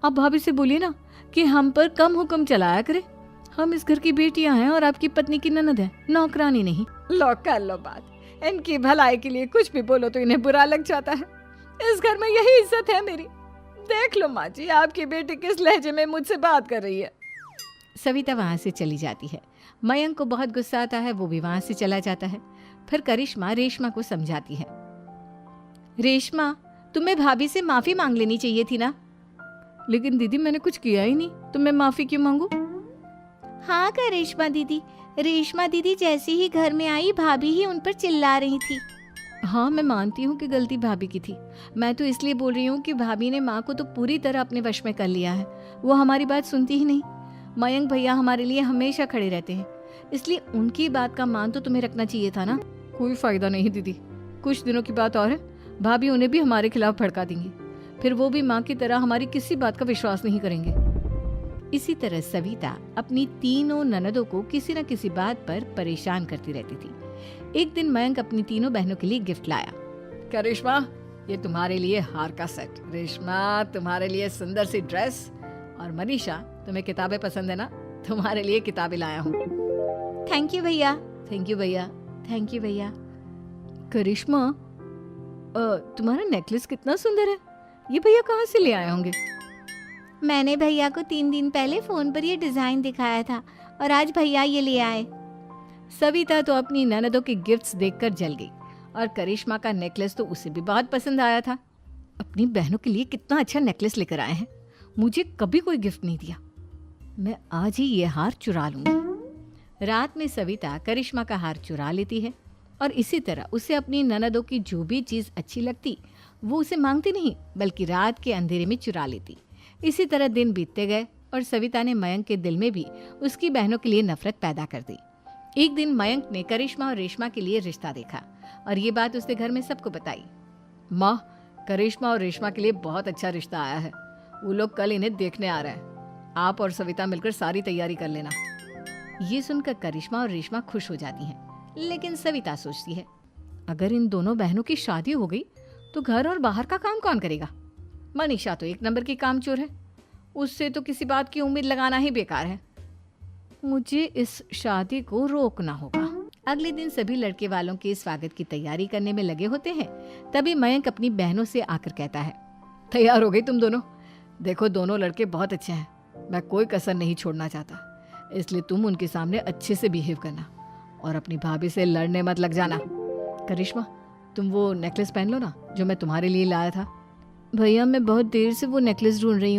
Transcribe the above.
आप भाभी से बोलिए ना कि हम पर कम हुक्म चलाया करे। हम इस घर की बेटियां हैं और आपकी पत्नी की ननद है, नौकरानी नहीं। लो कर लो बात, इनकी भलाई के लिए कुछ भी बोलो तो इन्हें बुरा लग जाता है। इस घर में यही इज्जत है मेरी। देख लो माँ जी, आपकी बेटी किस लहजे में मुझसे बात कर रही है। सविता वहाँ से चली जाती है। मयंक को बहुत गुस्सा आता है, वो भी वहाँ से चला जाता है। फिर करिश्मा रेशमा को समझाती है। रेशमा, तुम्हें भाभी से माफी मांग लेनी चाहिए थी ना। लेकिन दीदी मैंने कुछ किया ही नहीं, तो मैं माफी क्यों मांगू? हाँ करिश्मा दीदी, रेशमा दीदी जैसे ही घर में आई भाभी ही उन पर चिल्ला रही थी। हाँ मैं मानती हूँ कि गलती भाभी की थी। मैं तो इसलिए बोल रही हूँ कि भाभी ने माँ को तो पूरी तरह अपने वश में कर लिया है। वो हमारी बात सुनती ही नहीं। मयंक भैया हमारे लिए हमेशा खड़े रहते हैं, इसलिए उनकी बात का मान तो तुम्हें रखना चाहिए था ना। कोई फायदा नहीं दीदी, कुछ दिनों की बात और है, भाभी उन्हें भी हमारे खिलाफ भड़का देंगी। फिर वो भी माँ की तरह हमारी किसी बात का विश्वास नहीं करेंगे। इसी तरह सविता अपनी तीनों ननदों को किसी न किसी बात पर परेशान करती रहती थी। एक दिन मयंक अपनी तीनों बहनों के लिए गिफ्ट लाया। करिश्मा, ये तुम्हारे लिए हार का सेट, रेशमा तुम्हारे लिए सुंदर सी ड्रेस, और मनीषा तुम्हें किताबें पसंद है ना, तुम्हारे लिए किताबें लाया हूँ। थैंक यू भैया। थैंक यू भैया। थैंक यू भैया। करिश्मा, तुम्हारा नेकलेस कितना सुंदर है, ये भैया कहाँ से ले आए होंगे? मैंने भैया को 3 दिन पहले फोन पर ये डिजाइन दिखाया था और आज भैया ये ले आए। सविता तो अपनी ननदों के गिफ्ट्स देखकर जल गई और करिश्मा का नेकलेस तो उसे भी बहुत पसंद आया था। अपनी बहनों के लिए कितना अच्छा नेकलेस लेकर आए हैं, मुझे कभी कोई गिफ्ट नहीं दिया। मैं आज ही ये हार चुरा लूंगी। रात में सविता करिश्मा का हार चुरा लेती है और इसी तरह उसे अपनी ननदों की जो भी चीज अच्छी लगती वो उसे मांगती नहीं, बल्कि रात के अंधेरे में चुरा लेती। इसी तरह दिन बीतते गए और सविता ने मयंक के दिल में भी उसकी बहनों के लिए नफरत पैदा कर दी। एक दिन मयंक ने करिश्मा और रेशमा के लिए रिश्ता देखा और ये बात उसने घर में सबको बताई। माँ, करिश्मा और रेशमा के लिए बहुत अच्छा रिश्ता आया है, वो लोग कल इन्हें देखने आ रहे हैं। आप और सविता मिलकर सारी तैयारी कर लेना। ये सुनकर करिश्मा और रेशमा खुश हो जाती हैं, लेकिन सविता सोचती है अगर इन दोनों बहनों की शादी हो गई तो घर और बाहर का काम कौन करेगा? मनीषा तो 1 नंबर की कामचोर है, उससे तो किसी बात की उम्मीद लगाना ही बेकार है। मुझे इस शादी को रोकना होगा। अगले दिन सभी लड़के वालों के स्वागत की तैयारी करने में लगे होते हैं। तभी मयंक अपनी बहनों से आकर कहता है, तैयार हो गई तुम दोनों? देखो दोनों लड़के बहुत अच्छे हैं, मैं कोई कसर नहीं छोड़ना चाहता, इसलिए तुम उनके सामने अच्छे से बिहेव करना और अपनी भाभी से लड़ने मत लग जाना। करिश्मा, तुम वो नेकलेस पहन लो ना जो मैं तुम्हारे लिए लाया था। भैया मैं बहुत देर से वो नेकलेस ढूंढ रही हूँ।